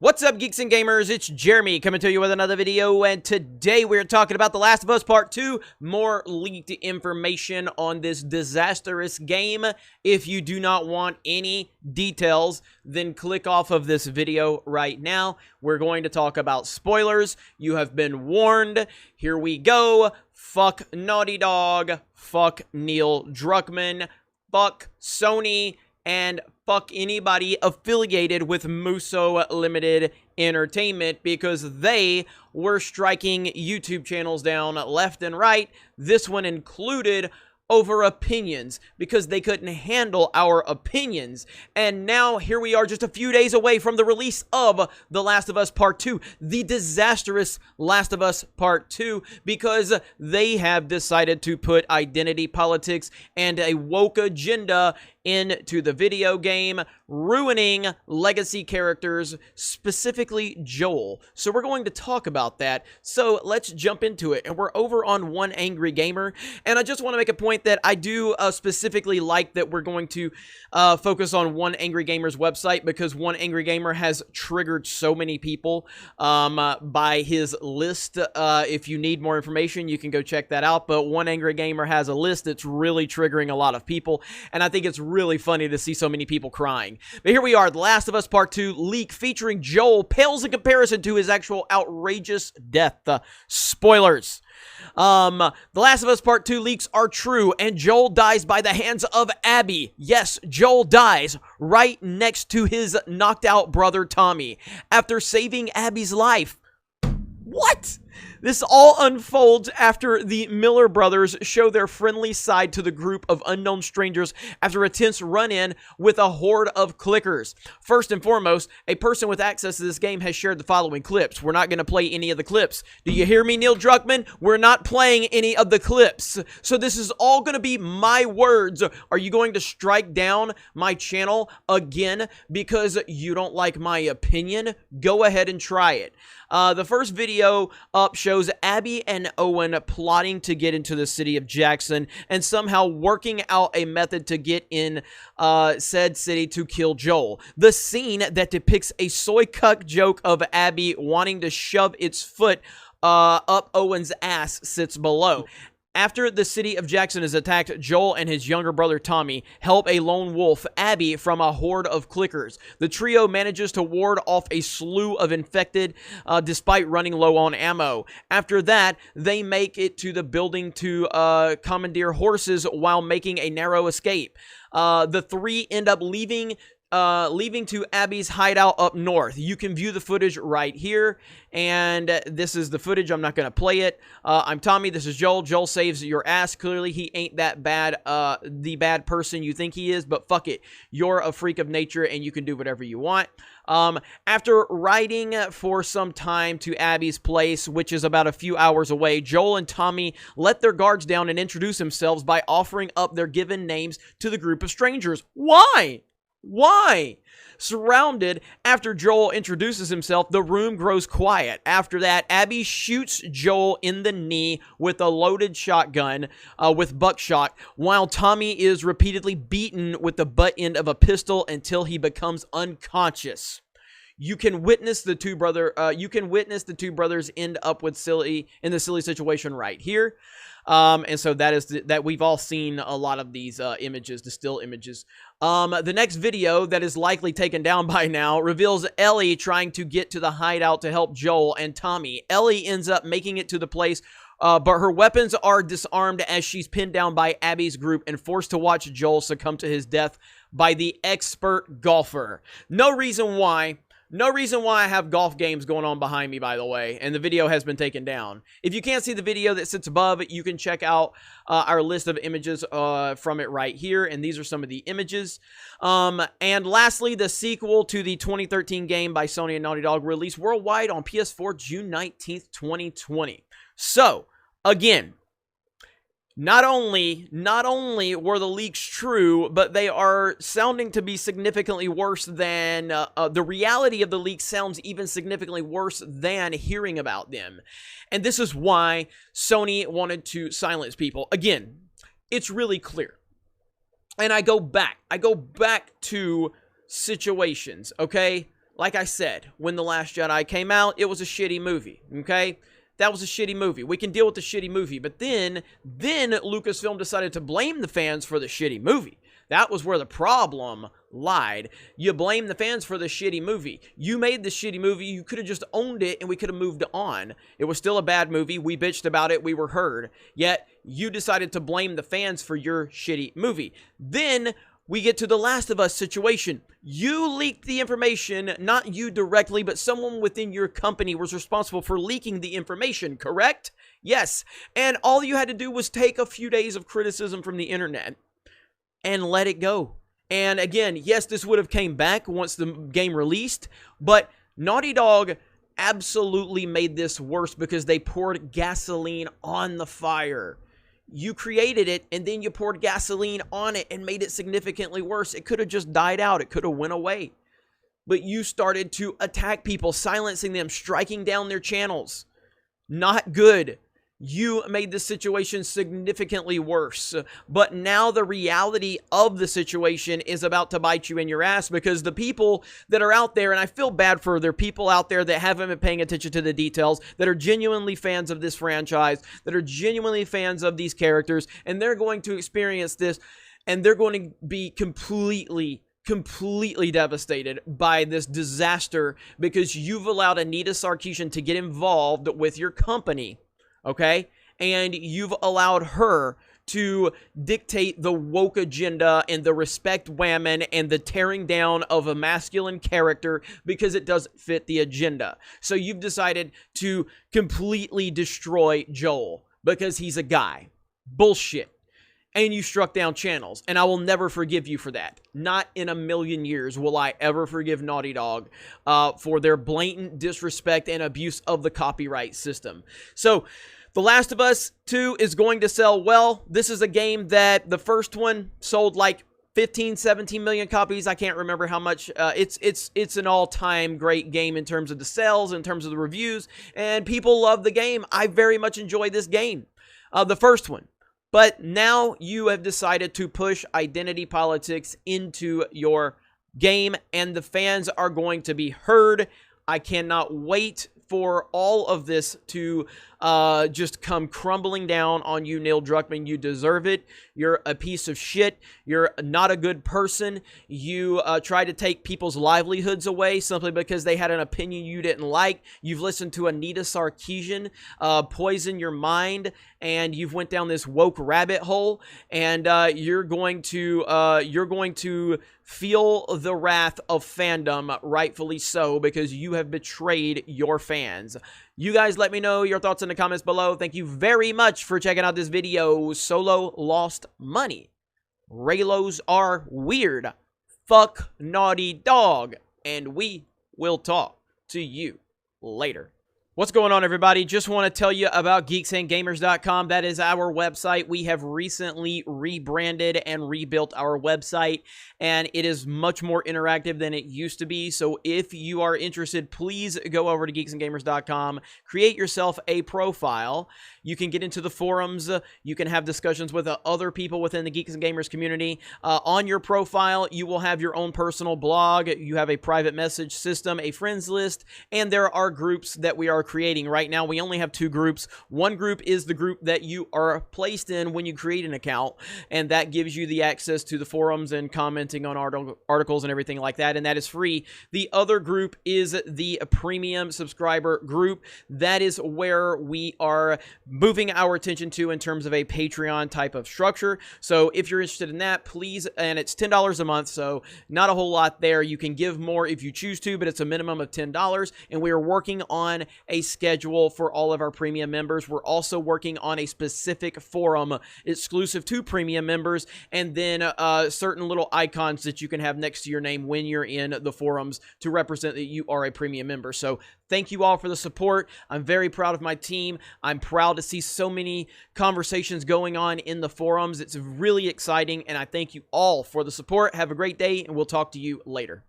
What's up, geeks and gamers? It's Jeremy coming to you with another video, and today we're talking about The Last of Us Part 2, more leaked information on this disastrous game. If you do not want any details, then click off of this video right now. We're going to talk about spoilers. You have been warned. Here we go. Fuck Naughty Dog. Fuck Neil Druckmann. Fuck Sony. And fuck anybody affiliated with Musso Limited Entertainment, because they were striking YouTube channels down left and right, this one included, over opinions, because they couldn't handle our opinions. And now here we are, just a few days away from the release of The Last of Us Part 2, the disastrous Last of Us Part 2, because they have decided to put identity politics and a woke agenda into the video game, ruining legacy characters, specifically Joel. So we're going to talk about that. So let's jump into it. And we're over on One Angry Gamer. And I just want to make a point that I do specifically like that we're going to focus on One Angry Gamer's website, because One Angry Gamer has triggered so many people by his list. If you need more information, you can go check that out. But One Angry Gamer has a list that's really triggering a lot of people. And I think it's really funny to see so many people crying. But here we are, The Last of Us Part 2 leak featuring Joel pales in comparison to his actual outrageous death. Spoilers. The Last of Us Part 2 leaks are true, and Joel dies by the hands of Abby. Yes, Joel dies right next to his knocked out brother Tommy after saving Abby's life. What? This all unfolds after the Miller brothers show their friendly side to the group of unknown strangers after a tense run-in with a horde of clickers. First and foremost, a person with access to this game has shared the following clips. We're not going to play any of the clips. Do you hear me, Neil Druckmann? We're not playing any of the clips. So this is all going to be my words. Are you going to strike down my channel again because you don't like my opinion? Go ahead and try it. The first video up shows Abby and Owen plotting to get into the city of Jackson and somehow working out a method to get in said city to kill Joel. The scene that depicts a soy cuck joke of Abby wanting to shove its foot up Owen's ass sits below. After the city of Jackson is attacked, Joel and his younger brother Tommy help a lone wolf, Abby, from a horde of clickers. The trio manages to ward off a slew of infected despite running low on ammo. After that, they make it to the building to commandeer horses while making a narrow escape. The three end up leaving to Abby's hideout up north. You can view the footage right here, and this is the footage. I'm not going to play it. I'm Tommy. This is Joel. Joel saves your ass. Clearly, he ain't that bad, the bad person you think he is, but fuck it. You're a freak of nature, and you can do whatever you want. After riding for some time to Abby's place, which is about a few hours away, Joel and Tommy let their guards down and introduce themselves by offering up their given names to the group of strangers. Why? Why? Surrounded, after Joel introduces himself, the room grows quiet. After that, Abby shoots Joel in the knee with a loaded shotgun with buckshot, while Tommy is repeatedly beaten with the butt end of a pistol until he becomes unconscious. You can witness the two brothers end up with in the silly situation right here. And so that is that we've all seen a lot of these images, the still images. The next video that is likely taken down by now reveals Ellie trying to get to the hideout to help Joel and Tommy. Ellie ends up making it to the place, but her weapons are disarmed as she's pinned down by Abby's group and forced to watch Joel succumb to his death by the expert golfer. No reason why I have golf games going on behind me, by the way, and the video has been taken down. If you can't see the video that sits above, you can check out our list of images from it right here, and these are some of the images. And lastly, the sequel to the 2013 game by Sony and Naughty Dog released worldwide on PS4 June 19th, 2020. So, again, Not only were the leaks true, but they are sounding to be significantly worse than, the reality of the leaks sounds even significantly worse than hearing about them. And this is why Sony wanted to silence people. Again, it's really clear. And I go back to situations, okay? like I said, when The Last Jedi came out, it was a shitty movie, okay? That was a shitty movie. We can deal with the shitty movie. But then Lucasfilm decided to blame the fans for the shitty movie. That was where the problem lied. You blame the fans for the shitty movie. You made the shitty movie. You could have just owned it and we could have moved on. It was still a bad movie. We bitched about it. We were heard. Yet you decided to blame the fans for your shitty movie. Then we get to the Last of Us situation. You leaked the information, not you directly, but someone within your company was responsible for leaking the information, correct? Yes. And all you had to do was take a few days of criticism from the internet and let it go. And again, yes, this would have came back once the game released, but Naughty Dog absolutely made this worse because they poured gasoline on the fire. You created it, and then you poured gasoline on it and made it significantly worse. It could have just died out. It could have went away. But you started to attack people, silencing them, striking down their channels. Not good. You made the situation significantly worse. But now the reality of the situation is about to bite you in your ass because the people that are out there, and I feel bad for their people out there that haven't been paying attention to the details, that are genuinely fans of this franchise, that are genuinely fans of these characters, and they're going to experience this, and they're going to be completely devastated by this disaster because you've allowed Anita Sarkeesian to get involved with your company. Okay? And you've allowed her to dictate the woke agenda and the respect women and the tearing down of a masculine character because it doesn't fit the agenda. So you've decided to completely destroy Joel because he's a guy. Bullshit. And you struck down channels. And I will never forgive you for that. Not in a million years will I ever forgive Naughty Dog for their blatant disrespect and abuse of the copyright system. So, The Last of Us 2 is going to sell well. This is a game that the first one sold like 15, 17 million copies. I can't remember how much. It's an all-time great game in terms of the sales, in terms of the reviews, and people love the game. I very much enjoy this game, the first one. But now you have decided to push identity politics into your game, and the fans are going to be heard. I cannot wait for all of this to just come crumbling down on you, Neil Druckmann. You deserve it. You're a piece of shit. You're not a good person. You try to take people's livelihoods away simply because they had an opinion you didn't like. You've listened to Anita Sarkeesian poison your mind, and you've went down this woke rabbit hole, and you're going to feel the wrath of fandom, rightfully so, because you have betrayed your fans. You guys let me know your thoughts in the comments below. Thank you very much for checking out this video. Solo lost money. Raylos are weird. Fuck Naughty Dog. And we will talk to you later. What's going on, everybody? Just want to tell you about geeksandgamers.com. That is our website. We have recently rebranded and rebuilt our website, and it is much more interactive than it used to be. So if you are interested, please go over to geeksandgamers.com, create yourself a profile. You can get into the forums. You can have discussions with other people within the Geeks and Gamers community. On your profile, you will have your own personal blog. You have a private message system, a friends list, and there are groups that we are creating. Right now, we only have 2 groups. One group is the group that you are placed in when you create an account, and that gives you the access to the forums and commenting on articles and everything like that, and that is free. The other group is the premium subscriber group. That is where we are moving our attention to in terms of a Patreon type of structure. So if you're interested in that, please, and it's $10 a month, so not a whole lot there. You can give more if you choose to, but it's a minimum of $10, and we are working on a schedule for all of our premium members. We're also working on a specific forum exclusive to premium members, and then certain little icons that you can have next to your name when you're in the forums to represent that you are a premium member. So thank you all for the support. I'm very proud of my team. I'm proud to see so many conversations going on in the forums. It's really exciting, and I thank you all for the support. Have a great day, and we'll talk to you later.